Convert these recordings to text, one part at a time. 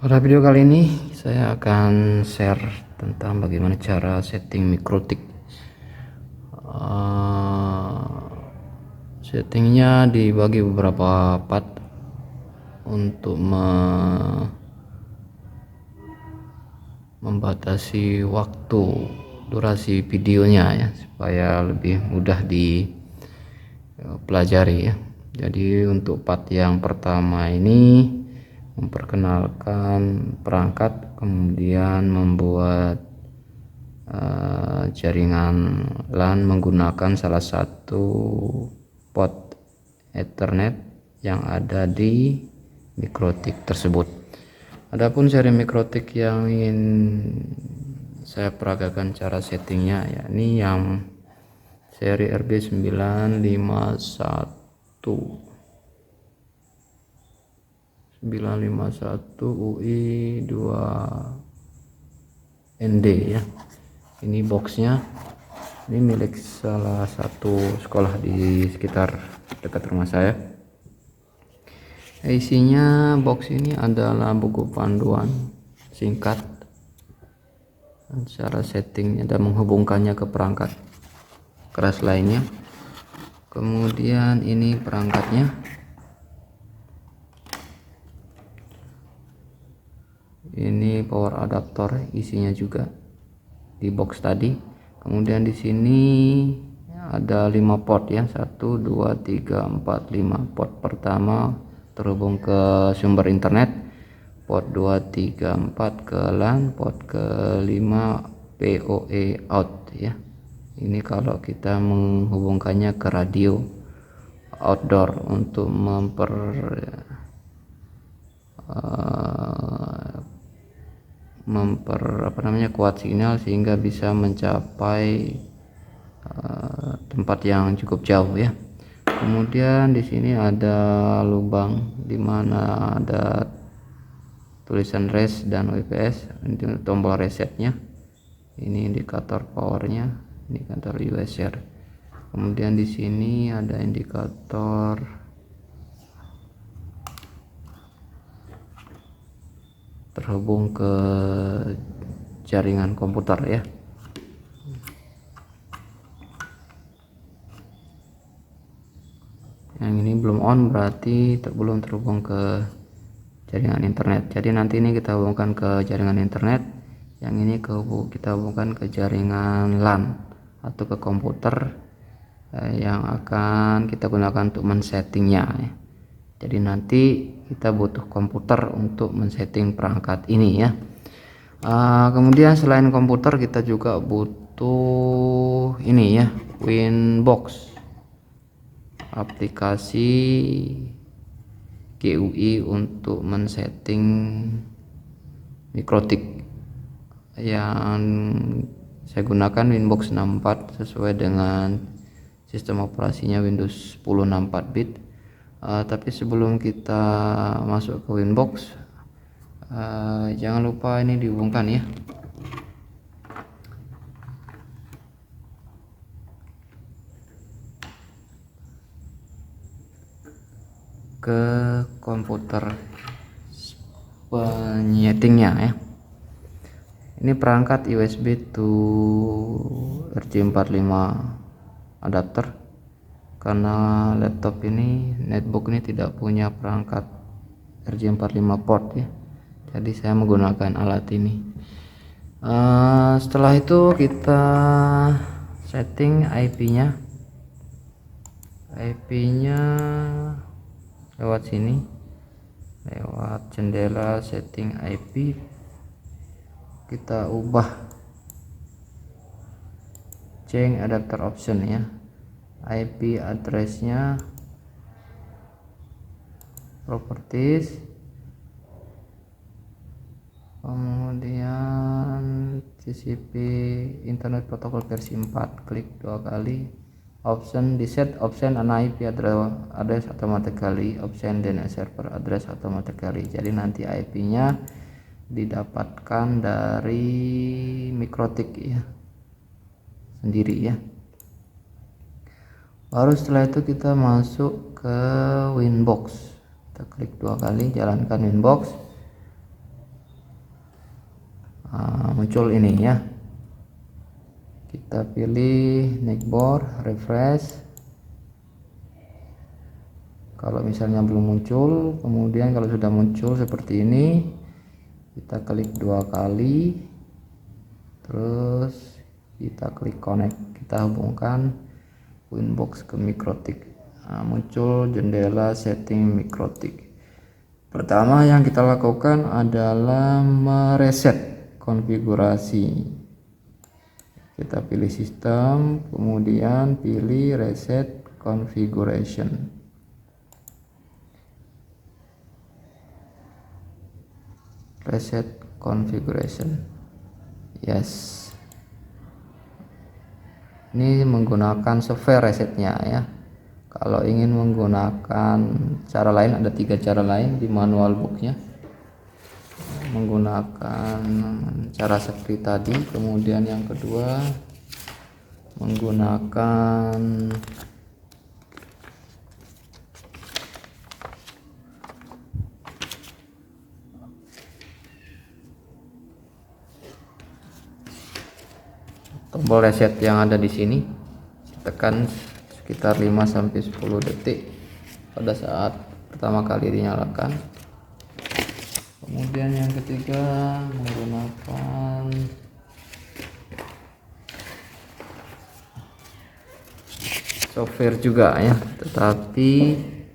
Pada video kali ini saya akan share tentang bagaimana cara setting mikrotik. Settingnya dibagi beberapa part untuk membatasi waktu durasi videonya ya, supaya lebih mudah dipelajari ya. Jadi untuk part yang pertama ini memperkenalkan perangkat, kemudian membuat jaringan LAN menggunakan salah satu port Ethernet yang ada di mikrotik tersebut. Adapun seri mikrotik yang ingin saya peragakan cara settingnya, yakni yang seri RB951 UI 2ND ya. Ini boxnya, ini milik salah satu sekolah di sekitar dekat rumah saya. Isinya box ini adalah buku panduan singkat dan cara settingnya dan menghubungkannya ke perangkat keras lainnya. Kemudian ini perangkatnya, ini power adaptor isinya juga di box tadi. Kemudian di sini ada 5 port ya, 1 2 3 4 5. Port pertama terhubung ke sumber internet, port 2 3 4 ke LAN, port ke-5 PoE out ya. Ini kalau kita menghubungkannya ke radio outdoor untuk kuat sinyal sehingga bisa mencapai tempat yang cukup jauh ya. Kemudian di sini ada lubang di mana ada tulisan res dan WPS, ini tombol resetnya, ini indikator powernya, indikator USR. Kemudian di sini ada indikator terhubung ke jaringan komputer ya. Yang ini belum on, berarti belum terhubung ke jaringan internet. Jadi nanti ini kita hubungkan ke jaringan internet, yang ini kita hubungkan ke jaringan LAN atau ke komputer yang akan kita gunakan untuk men-settingnya ya. Jadi nanti kita butuh komputer untuk men-setting perangkat ini ya. Kemudian selain komputer kita juga butuh ini ya, Winbox, aplikasi GUI untuk men-setting mikrotik. Yang saya gunakan Winbox 64 sesuai dengan sistem operasinya Windows 10 64 bit. Tapi sebelum kita masuk ke Winbox, jangan lupa ini dihubungkan ya ke komputer penyetingnya ya. Ini perangkat USB to RJ45 adapter, karena laptop ini, netbook ini tidak punya perangkat RJ45 port ya, jadi saya menggunakan alat ini. Setelah itu kita setting IP-nya lewat sini, lewat jendela setting IP, kita ubah change adapter option ya. IP addressnya, properties, kemudian TCP internet protocol versi 4, klik 2 kali. Option di set option an IP address automatically, option then a server address automatically. Jadi nanti IP-nya didapatkan dari mikrotik ya sendiri ya. Baru setelah itu kita masuk ke Winbox, kita klik 2 kali, jalankan Winbox. muncul ini ya. Kita pilih Nickboard, refresh. Kalau misalnya belum muncul, kemudian kalau sudah muncul seperti ini, kita klik 2 kali, terus kita klik connect, kita hubungkan Winbox ke Mikrotik. Muncul jendela setting Mikrotik. Pertama yang kita lakukan adalah mereset konfigurasi. Kita pilih sistem, kemudian pilih reset configuration. Reset configuration. Yes. Ini menggunakan software resetnya ya. Kalau ingin menggunakan cara lain, ada 3 cara lain di manual booknya. Menggunakan cara seperti tadi, kemudian yang kedua menggunakan tombol reset yang ada di sini, tekan sekitar 5-10 detik pada saat pertama kali dinyalakan. Kemudian yang ketiga menggunakan software juga ya, tetapi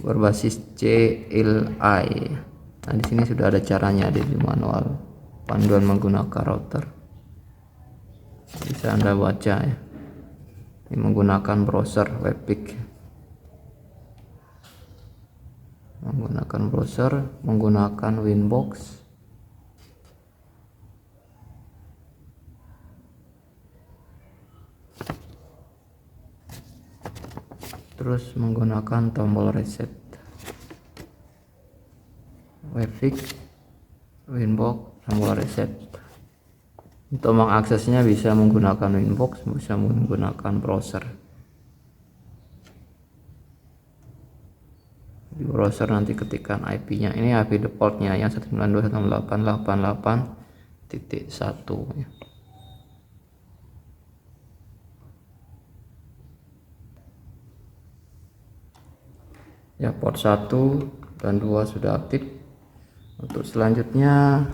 berbasis CLI. Nah, di sini sudah ada caranya di manual panduan menggunakan router. Bisa Anda baca ya. Ini menggunakan browser Webpick. Menggunakan browser, menggunakan Winbox. Terus menggunakan tombol reset. Webpick, Winbox, tombol reset. Untuk mengaksesnya bisa menggunakan Winbox, bisa menggunakan browser. Di browser nanti ketikkan IP-nya. Ini IP defaultnya yang 192.168.1 ya. Ya, port 1 dan 2 sudah aktif. Untuk selanjutnya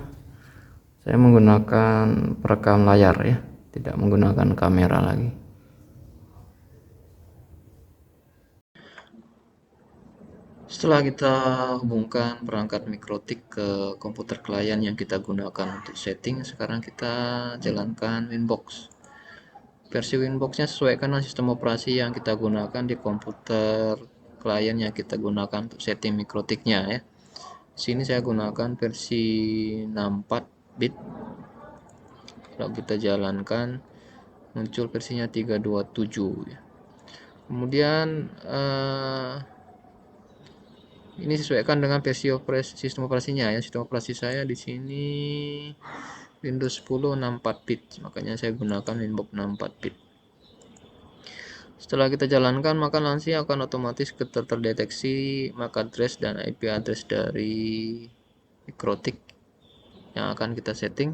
saya menggunakan perekam layar ya, tidak menggunakan kamera lagi. Setelah kita hubungkan perangkat Mikrotik ke komputer klien yang kita gunakan untuk setting, sekarang kita jalankan Winbox. Versi Winboxnya sesuaikan dengan sistem operasi yang kita gunakan di komputer klien yang kita gunakan untuk setting Mikrotiknya ya. Sini saya gunakan versi 64 bit. Kalau kita jalankan muncul versinya 327 ya. Kemudian ini sesuaikan dengan versi sistem operasinya ya. Sistem operasi saya di sini Windows 10 64 bit, makanya saya gunakan Winbox 64 bit. Setelah kita jalankan, maka nanti akan otomatis terdeteksi MAC address dan IP address dari Mikrotik yang akan kita setting.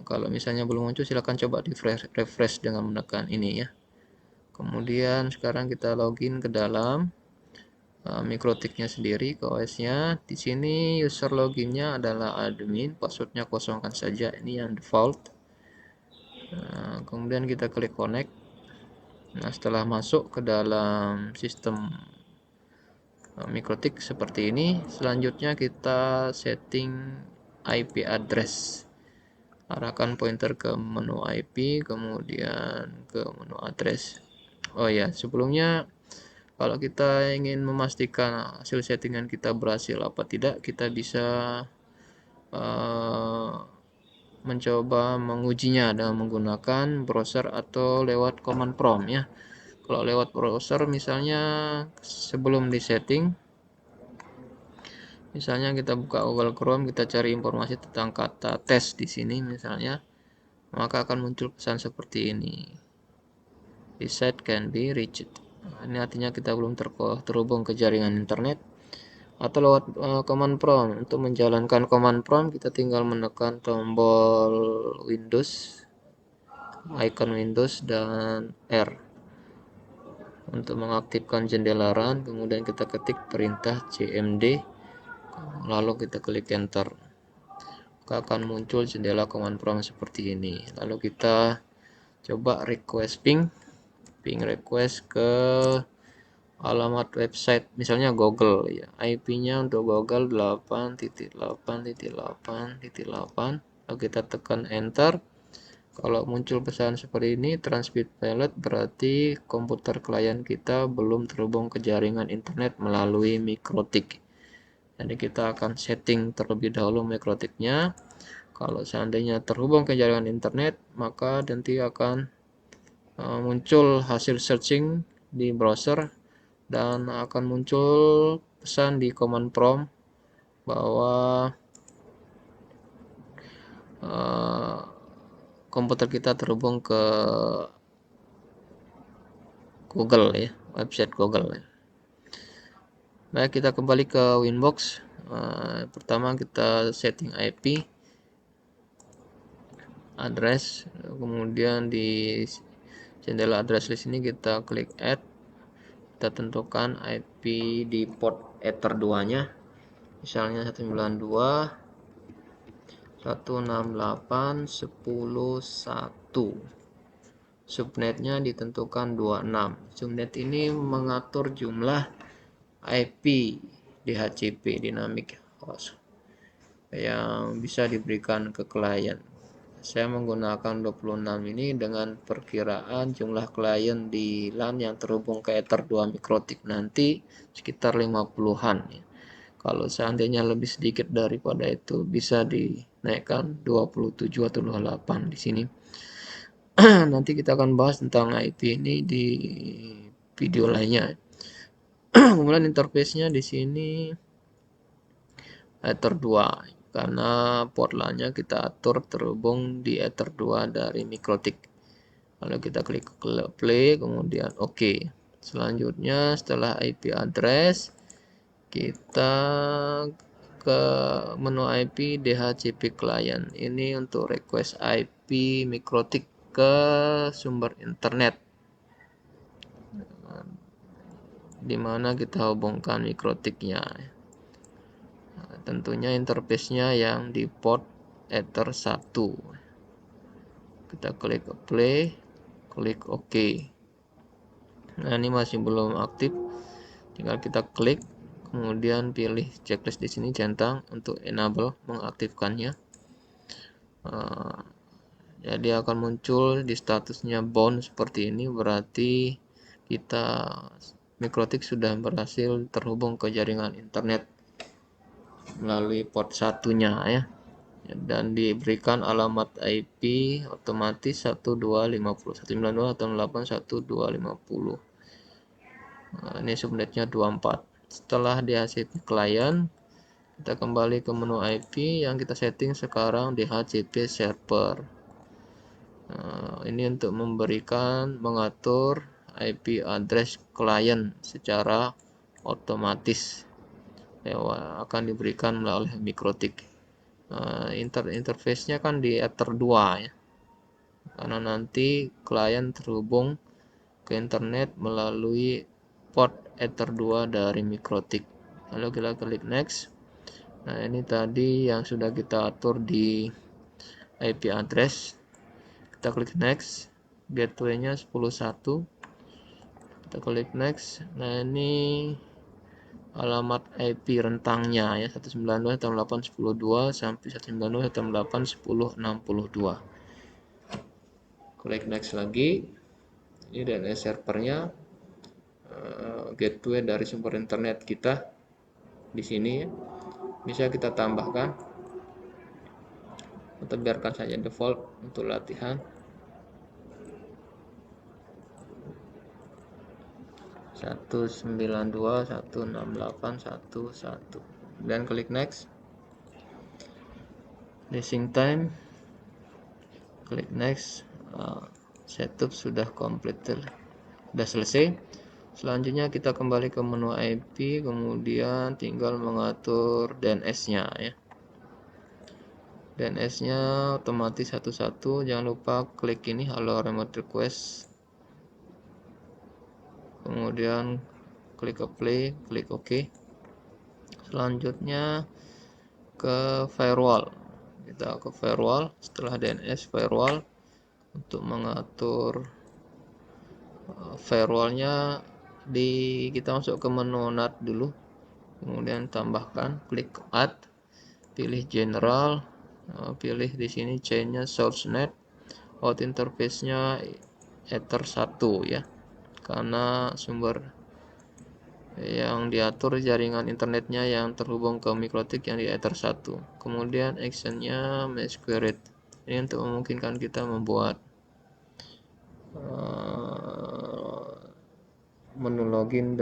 Kalau misalnya belum muncul, silahkan coba di refresh dengan menekan ini ya. Kemudian sekarang kita login ke dalam Mikrotiknya sendiri, ke OS-nya. Di sini user loginnya adalah admin, passwordnya kosongkan saja, ini yang default. Kemudian kita klik connect. Nah, setelah masuk ke dalam sistem Mikrotik seperti ini, selanjutnya kita setting IP address. Arahkan pointer ke menu IP, kemudian ke menu address. Oh ya, sebelumnya kalau kita ingin memastikan hasil settingan kita berhasil apa tidak, kita bisa mencoba mengujinya dengan menggunakan browser atau lewat command prompt ya. Kalau lewat browser misalnya sebelum disetting, misalnya kita buka Google Chrome, kita cari informasi tentang kata tes di sini misalnya, maka akan muncul pesan seperti ini. This site can be reached. Ini artinya kita belum terhubung ke jaringan internet. atau lewat command prompt. Untuk menjalankan command prompt kita tinggal menekan tombol Windows, icon Windows dan R untuk mengaktifkan jendela run. Kemudian kita ketik perintah cmd, lalu kita klik enter, maka akan muncul jendela command prompt seperti ini. Lalu kita coba request ping request ke alamat website, misalnya Google ya. IP-nya untuk Google 8.8.8.8. Lalu kita tekan enter. Kalau muncul pesan seperti ini, transmit failed, berarti komputer klien kita belum terhubung ke jaringan internet melalui MikroTik. Jadi kita akan setting terlebih dahulu MikroTiknya. Kalau seandainya terhubung ke jaringan internet, maka nanti akan muncul hasil searching di browser dan akan muncul pesan di command prompt bahwa komputer kita terhubung ke Google ya, website Google ya. Baik, kita kembali ke Winbox. Pertama kita setting IP address, kemudian di jendela address list ini kita klik add, kita tentukan IP di port Ether 2 nya, misalnya 192.168.10.1. subnetnya ditentukan 26. Subnet ini mengatur jumlah IP DHCP, dynamic host, yang bisa diberikan ke klien. Saya menggunakan 26 ini dengan perkiraan jumlah klien di LAN yang terhubung ke Ether 2 MikroTik nanti sekitar 50-an ya. Kalau seandainya lebih sedikit daripada itu bisa dinaikkan 27 atau 28 di sini. Nanti kita akan bahas tentang IP ini di video lainnya. Kemudian interface-nya di sini Ether 2, karena port LAN-nya kita atur terhubung di Ether 2 dari MikroTik. Lalu kita klik play, kemudian OK. Selanjutnya setelah IP address, kita ke menu IP DHCP client. Ini untuk request IP MikroTik ke sumber internet di mana kita hubungkan MikroTik-nya. Tentunya interface-nya yang di port Ether 1. Kita klik play, klik OK. Nah, ini masih belum aktif. Tinggal kita klik, kemudian pilih checklist di sini, centang untuk enable, mengaktifkannya. Jadi akan muncul di statusnya bound seperti ini, berarti kita MikroTik sudah berhasil terhubung ke jaringan internet melalui port satunya ya, dan diberikan alamat IP otomatis 192.168.1.250. Ini subnetnya 24. Setelah DHCP klien, kita kembali ke menu IP yang kita setting sekarang DHCP server. Ini untuk mengatur IP address klien secara otomatis, akan diberikan oleh MikroTik. Interface-nya kan di Ether 2 ya, karena nanti klien terhubung ke internet melalui port Ether 2 dari MikroTik. Lalu kita klik next. Nah, ini tadi yang sudah kita atur di IP address. Kita klik next. Gateway-nya 10.1. Kita klik next. Nah, ini alamat IP rentangnya ya, 192.168.10.2 sampai 192.168.10.62. Klik next lagi. Ini DNS servernya, gateway dari sumber internet kita di sini ya. Bisa kita tambahkan atau biarkan saja default untuk latihan. 192.168.1.1 dan klik next. Listing time, klik next. Setup sudah complete, sudah selesai. Selanjutnya kita kembali ke menu IP, kemudian tinggal mengatur DNS-nya ya. DNS-nya otomatis satu-satu, jangan lupa klik ini allow remote request. Kemudian klik apply, klik OK. Selanjutnya ke firewall. Kita ke firewall, setelah DNS firewall untuk mengatur firewallnya kita masuk ke menu NAT dulu, kemudian tambahkan, klik add, pilih general, pilih di sini chainnya source net, out interface-nya Ether 1 ya, karena sumber yang diatur jaringan internetnya yang terhubung ke mikrotik yang di Ether 1. Kemudian actionnya mesh query, ini untuk memungkinkan kita membuat menu login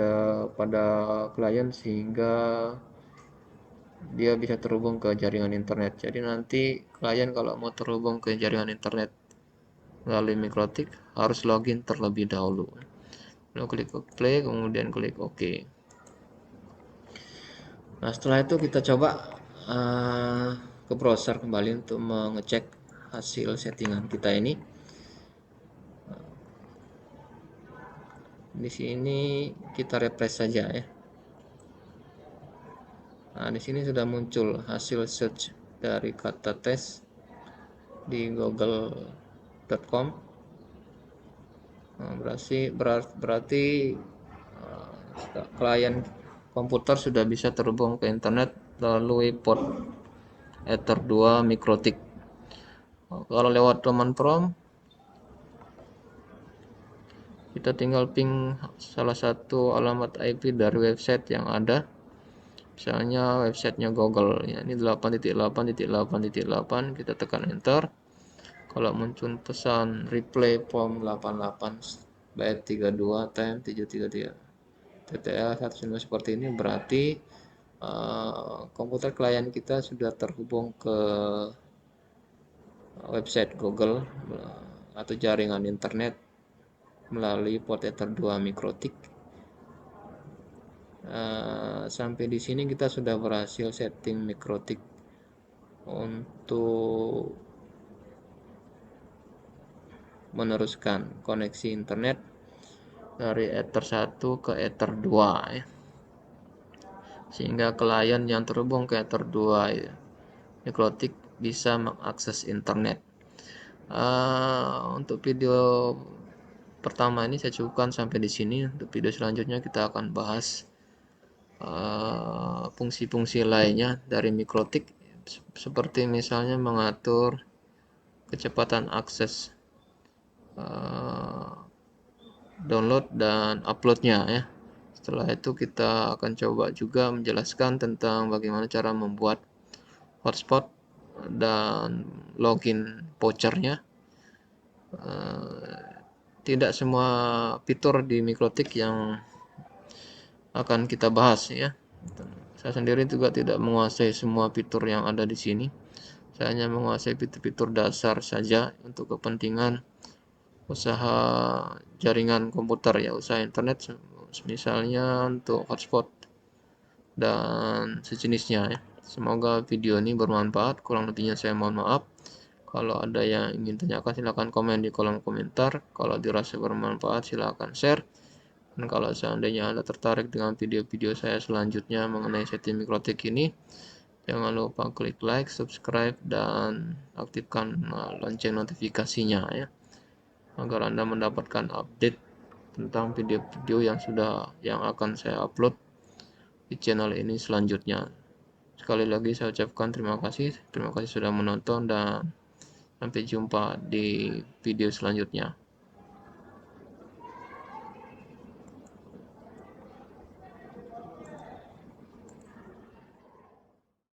pada klien sehingga dia bisa terhubung ke jaringan internet. Jadi nanti klien kalau mau terhubung ke jaringan internet melalui mikrotik harus login terlebih dahulu. Lalu klik play, kemudian klik OK. Nah, setelah itu kita coba ke browser kembali untuk mengecek hasil settingan kita ini. Di sini kita refresh saja ya. Nah, di sini sudah muncul hasil search dari kata tes di google.com. Nah, berarti klien komputer sudah bisa terhubung ke internet melalui port Ether 2 mikrotik. Kalau lewat command prompt, kita tinggal ping salah satu alamat IP dari website yang ada. Misalnya websitenya Google ya, ini 8.8.8.8, kita tekan enter. Kalau muncul pesan replay form 88 byte 32 time 733 TTL 1 seperti ini, berarti komputer klien kita sudah terhubung ke website Google atau jaringan internet melalui port Ether 2 mikrotik. Sampai di sini kita sudah berhasil setting mikrotik untuk meneruskan koneksi internet dari Ether 1 ke Ether 2 ya. Sehingga klien yang terhubung ke Ether 2 ya, mikrotik bisa mengakses internet. Untuk video pertama ini saya cukupkan sampai di sini. Untuk video selanjutnya kita akan bahas fungsi-fungsi lainnya dari mikrotik, seperti misalnya mengatur kecepatan akses download dan uploadnya ya. Setelah itu kita akan coba juga menjelaskan tentang bagaimana cara membuat hotspot dan login vouchernya. Tidak semua fitur di mikrotik yang akan kita bahas ya. Saya sendiri juga tidak menguasai semua fitur yang ada di sini. Saya hanya menguasai fitur-fitur dasar saja untuk kepentingan usaha jaringan komputer ya, usaha internet, misalnya untuk hotspot dan sejenisnya ya. Semoga video ini bermanfaat. Kurang lebihnya saya mohon maaf. Kalau ada yang ingin tanyakan silahkan komen di kolom komentar. Kalau dirasa bermanfaat silahkan share. Dan kalau seandainya Anda tertarik dengan video-video saya selanjutnya mengenai setting mikrotik ini, jangan lupa klik like, subscribe, dan aktifkan lonceng notifikasinya ya, agar Anda mendapatkan update tentang video-video yang akan saya upload di channel ini selanjutnya. Sekali lagi saya ucapkan terima kasih sudah menonton, dan sampai jumpa di video selanjutnya.